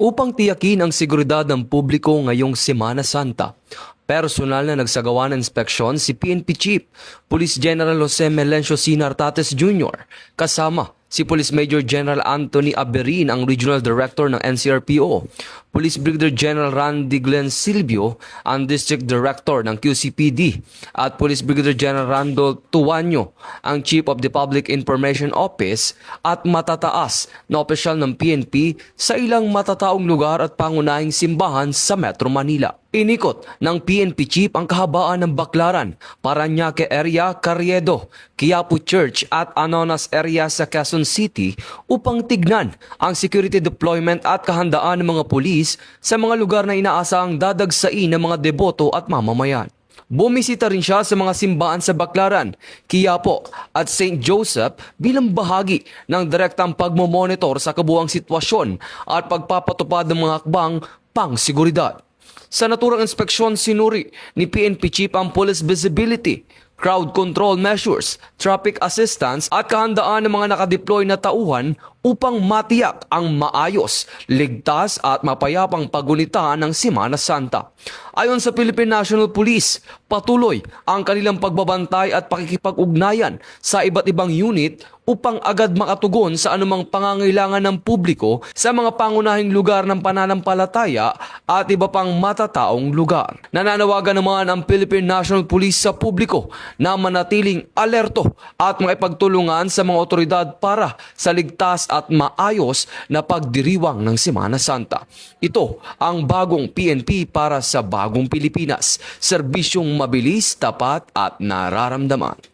Upang tiyakin ang seguridad ng publiko ngayong Semana Santa, personal na nagsagawa ng inspeksyon si PNP Chief, Police General Jose Melencio C. Nartates Jr. kasama si Police Major General Anthony Aberin, ang Regional Director ng NCRPO, Police Brigadier General Randy Glenn Silvio, ang District Director ng QCPD, at Police Brigadier General Randolph Tuanyo, ang Chief of the Public Information Office, at matataas na opisyal ng PNP sa ilang matataong lugar at pangunahing simbahan sa Metro Manila. Inikot ng PNP Chief ang kahabaan ng Baclaran, Parañaque area, Carriedo, Quiapo Church at Anonas area sa Quezon City upang tignan ang security deployment at kahandaan ng mga pulis sa mga lugar na inaasahang dadagsain ng mga deboto at mamamayan. Bumisita rin siya sa mga simbahan sa Baclaran, Quiapo at St. Joseph bilang bahagi ng direktang pagmomonitor sa kabuuang sitwasyon at pagpapatupad ng mga hakbang pang-seguridad. Sa naturang inspeksyon, sinuri ni PNP Chief ang police visibility, crowd control measures, traffic assistance at kahandaan ng mga nakadeploy na tauhan upang matiyak ang maayos, ligtas at mapayapang pagunita ng Semana Santa. Ayon sa Philippine National Police, patuloy ang kanilang pagbabantay at pakikipag-ugnayan sa iba't ibang unit upang agad makatugon sa anumang pangangailangan ng publiko sa mga pangunahing lugar ng pananampalataya at iba pang matataong lugar. Nananawagan naman ang Philippine National Police sa publiko na manatiling alerto at makipagtulungan sa mga otoridad para sa ligtas at maayos na pagdiriwang ng Semana Santa. Ito ang bagong PNP para sa bagong Pilipinas. Serbisyong mabilis, tapat at nararamdaman.